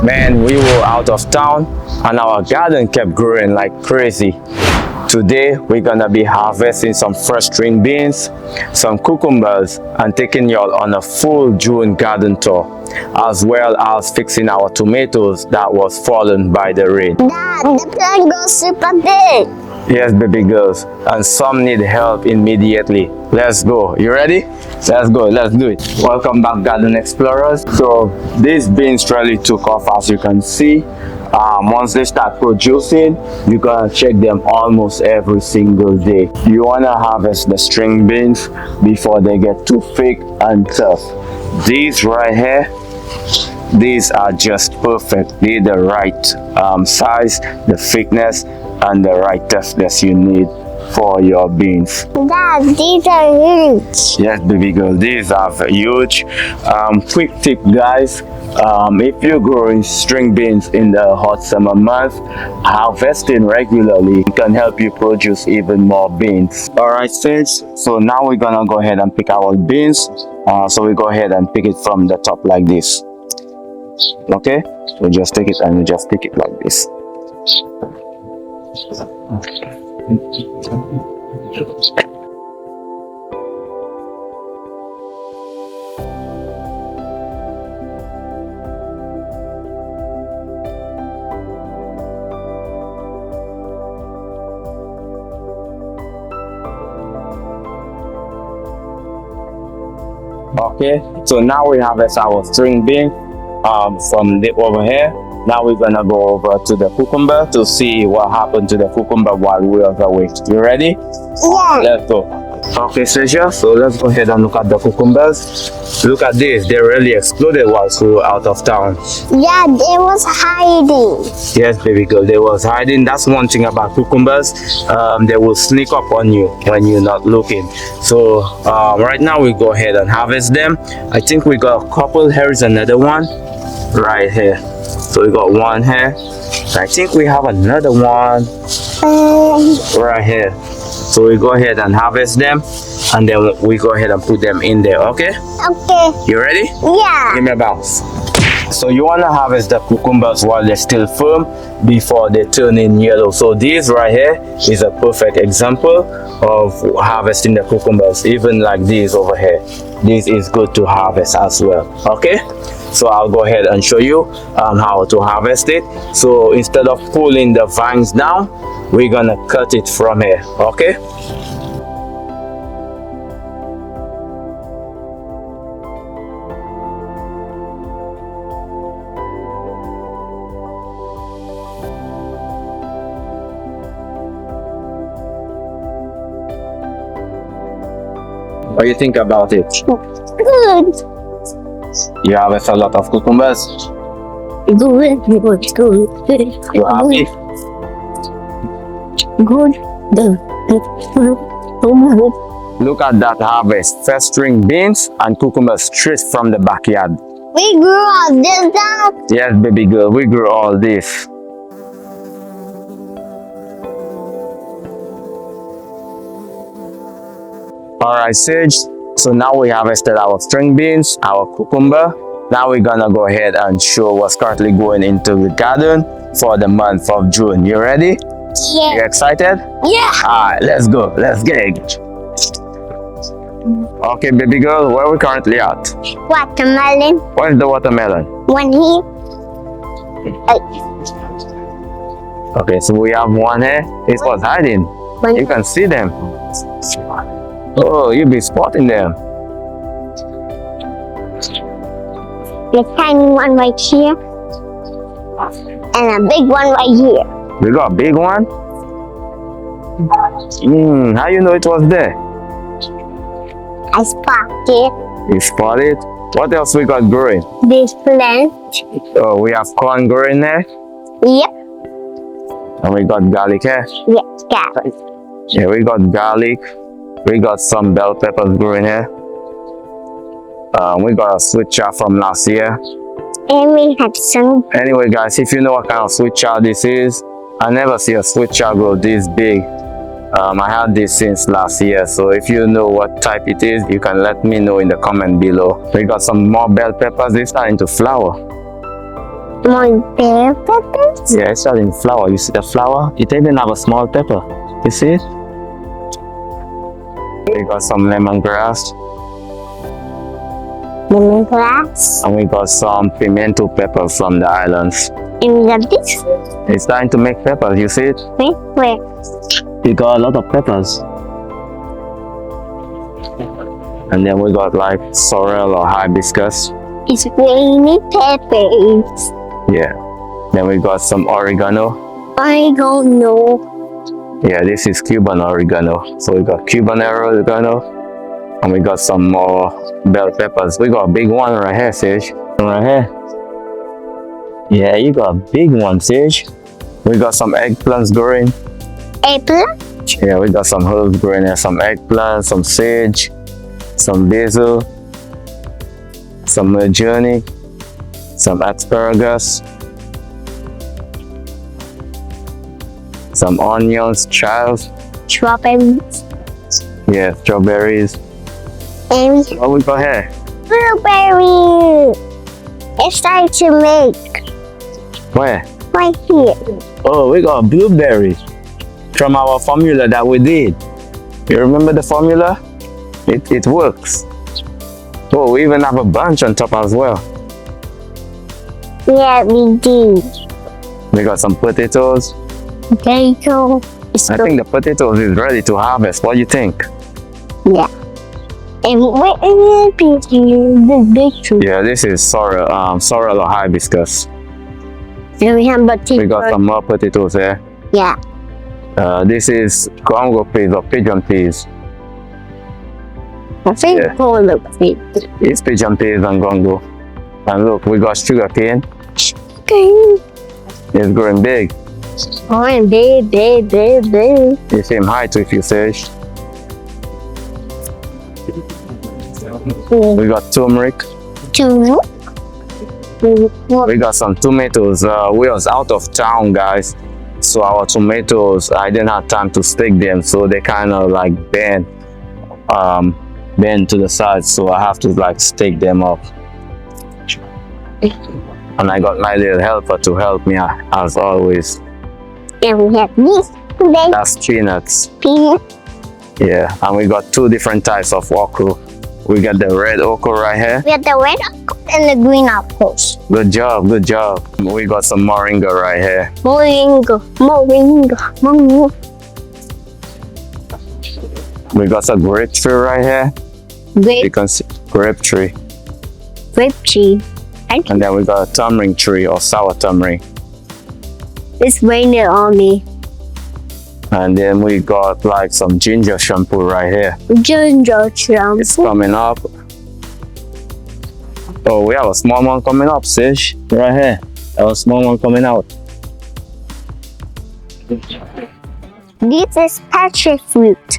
Man, we were out of town and our garden kept growing like crazy. Today, we're gonna be harvesting some fresh string beans, some cucumbers, and taking y'all on a full June garden tour, as well as fixing our tomatoes that was fallen by the rain. Dad, the plant goes super big. Yes, baby girls, and some need help immediately. Let's go. You ready? Let's go. Let's do it. Welcome back, garden explorers. So these beans really took off, as you can see. Once they start producing, you're gonna check them almost every single day. You wanna harvest the string beans before they get too thick and tough. These right here, these are just perfect. They're the right size, the thickness, and the right toughness you need for your beans. Dad, these are huge. Yes, baby girl, these are huge. Quick tip, guys. If you're growing string beans in the hot summer month, harvesting regularly can help you produce even more beans. Alright, friends, so now we're gonna go ahead and pick our beans. So we go ahead and pick it from the top like this. Okay, we just take it and we just pick it like this. Okay, so now we harvest our string bean from over here. Now we're gonna go over to the cucumber to see what happened to the cucumber while we are away. You ready? Yeah. Let's go. Okay, Sergio, so let's go ahead and look at the cucumbers. Look at this, they really exploded whilst we were out of town. Yeah, they was hiding. Yes, baby girl, they was hiding. That's one thing about cucumbers. They will sneak up on you when you're not looking. So right now we go ahead and harvest them. I think we got a couple. Here is another one right here. So we got one here. I think we have another one right here. So we go ahead and harvest them, and then we go ahead and put them in there. Okay? Okay. You ready? Yeah. Give me a bounce. So you want to harvest the cucumbers while they're still firm before they turn in yellow. So this right here is a perfect example of harvesting the cucumbers, even like this over here. This is good to harvest as well. Okay, so I'll go ahead and show you how to harvest it. So instead of pulling the vines down, we're gonna cut it from here. Okay. What do you think about it? Good. You harvest a lot of cucumbers? Good. You happy? Good. Look at that harvest. First string beans and cucumbers straight from the backyard. We grew all this, Dad. Yes, baby girl, we grew all this. Alright, Sage. So now we harvested our string beans, our cucumber. Now we're gonna go ahead and show what's currently going into the garden for the month of June. You ready? Yeah. You excited? Yeah. Alright, let's go. Let's get it. Okay, baby girl, where are we currently at? Watermelon. Where's the watermelon? One here. Okay, so we have one here. It was hiding. One. You can see them. Oh, you'll be spotting them. The tiny one right here. And a big one right here. We got a big one. How you know it was there? I spotted it. You spotted. What else we got growing? This plant. Oh, we have corn growing there. Yep. And we got garlic here. Yes, guys. Yeah, we got garlic. We got some bell peppers growing here. We got a sweet chard from last year. And we have some. Anyway, guys, if you know what kind of sweet chard this is, I never see a sweet chard grow this big. I had this since last year, so if you know what type it is, you can let me know in the comment below. We got some more bell peppers. They're starting to flower. More bell peppers? Yeah, it's starting flower. You see the flower? It even have a small pepper. You see it? We got some lemongrass. Lemongrass? And we got some pimento pepper from the islands. And we got this? It's starting to make peppers. You see it? Where? We got a lot of peppers. And then we got like sorrel or hibiscus. It's rainy peppers. Yeah. Then we got some oregano. I don't know. Yeah, this is Cuban oregano. So we got Cuban oregano. And we got some more bell peppers. We got a big one right here, Sage. Right here. Yeah, you got a big one, Sage. We got some eggplants growing. Eggplant? Yeah, we got some herbs growing here. Some eggplant, some sage, some basil, some journey, some asparagus, some onions, chives. Strawberries. Yeah, strawberries. And What we got here? blueberry. It's time to make. Where? Right here. Oh, we got blueberries from our formula that we did. You remember the formula? It works. Oh, we even have a bunch on top as well. Yeah, we do. We got some potatoes. Potato. It's I think the potatoes is ready to harvest. What do you think? Yeah. And where is the big tree? Yeah, this is sorrel or hibiscus. And we have potato. We got some more potatoes here. Yeah. This is Congo peas or pigeon peas. I think Yeah. all of it. It's pigeon peas and Congo. And look, we got sugar cane. Okay. It's growing big. Oh, and big. You see him high too if you search. We got turmeric. Two. We got some tomatoes. We was out of town, guys. So our tomatoes, I didn't have time to stick them, so they kind of like bend to the side. So I have to like stick them up. And I got my little helper to help me as always. And we have this today. That's peanuts. Peanut. Yeah, and we got two different types of okra. We got the red okra right here. We have the red apple and the green apples. Good job, good job. We got some moringa right here. Moringa. We got some grape tree right here. You Grape. can see grape tree. Grape tree. And then we got a tamarind tree or sour tamarind. It's raining on me. And then we got like some ginger shampoo right here. Ginger It's shampoo. coming up. Oh, we have a small one coming up, Sish. Right here. A small one coming out. This is passion fruit.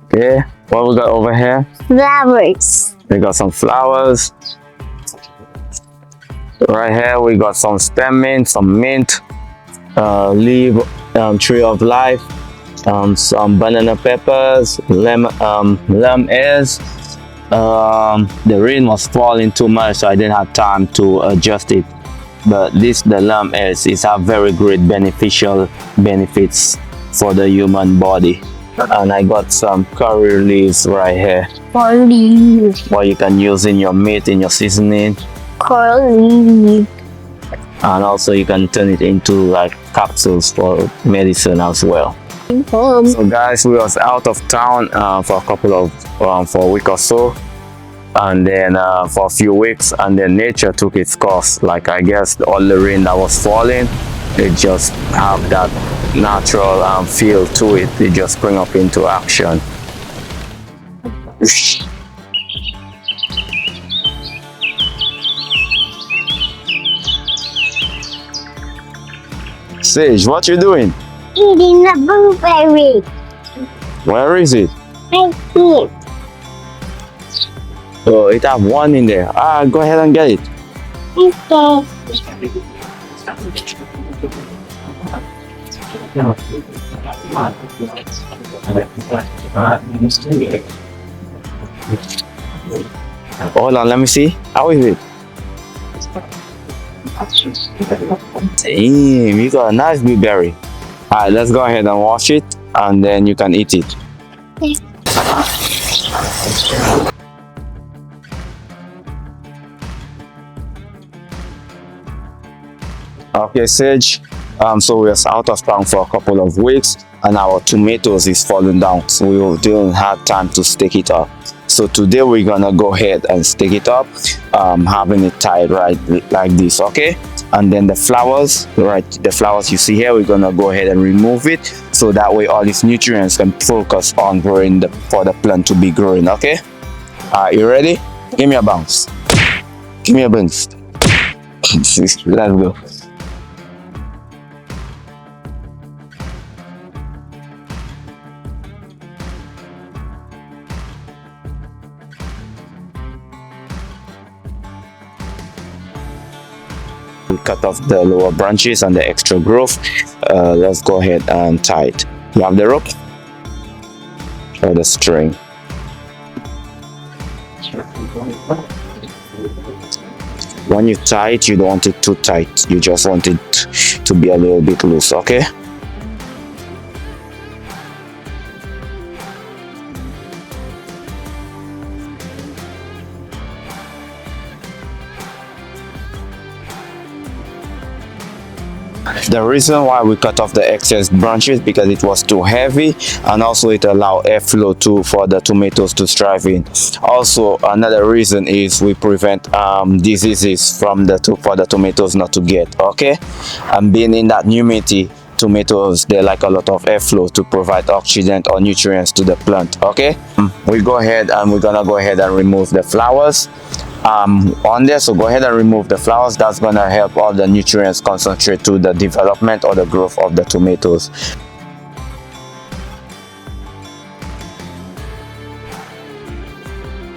Okay. What we got over here? Flowers. We got some flowers. Right here we got some spearmint, some mint, leaf, tree of life, some banana peppers, lemon ears. The rain was falling too much, so I didn't have time to adjust it. But the lemon ears is have very great beneficial benefits for the human body. And I got some curry leaves right here. Curly. What you can use in your meat, in your seasoning. Curly. And also you can turn it into like capsules for medicine as well. So guys, we was out of town for a couple of for a week or so, and then for a few weeks, and then nature took its course. Like I guess all the rain that was falling, it just have that natural feel to it. It just spring up into action. Sage, what you doing? Eating the blueberry. Where is it? I see it. Oh, it have one in there. Go ahead and get it. Okay. Hold on, let me see. How is it? Damn, you got a nice blueberry. Alright, let's go ahead and wash it and then you can eat it. Okay, Sage. So we're out of town for a couple of weeks and our tomatoes is falling down. So we didn't have time to stick it up. So today we're gonna go ahead and stick it up, having it tied right like this, okay? And then the flowers, right, the flowers you see here, we're gonna go ahead and remove it so that way all these nutrients can focus on growing for the plant to be growing, okay? You ready? Give me a bounce. Give me a bounce. Let's go. We cut off the lower branches and the extra growth. Let's go ahead and tie it. You have the rope or the string. When you tie it, you don't want it too tight. You just want it to be a little bit loose, okay? The reason why we cut off the excess branches because it was too heavy, and also it allowed airflow for the tomatoes to thrive in. Also, another reason is we prevent diseases for the tomatoes not to get, okay? And being in that humidity, tomatoes, they like a lot of airflow to provide oxygen or nutrients to the plant, okay? We're gonna go ahead and remove the flowers on there. So go ahead and remove the flowers. That's gonna help all the nutrients concentrate to the development or the growth of the tomatoes.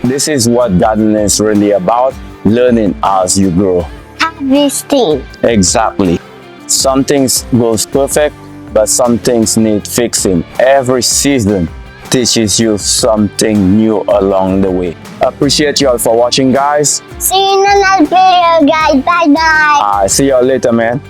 This is what gardening is really about, learning as you grow. Harvesting. Exactly. Some things goes perfect, but some things need fixing. Every season teaches you something new along the way. Appreciate you all for watching, guys. See you in another video, guys. Bye bye. See you all later, man.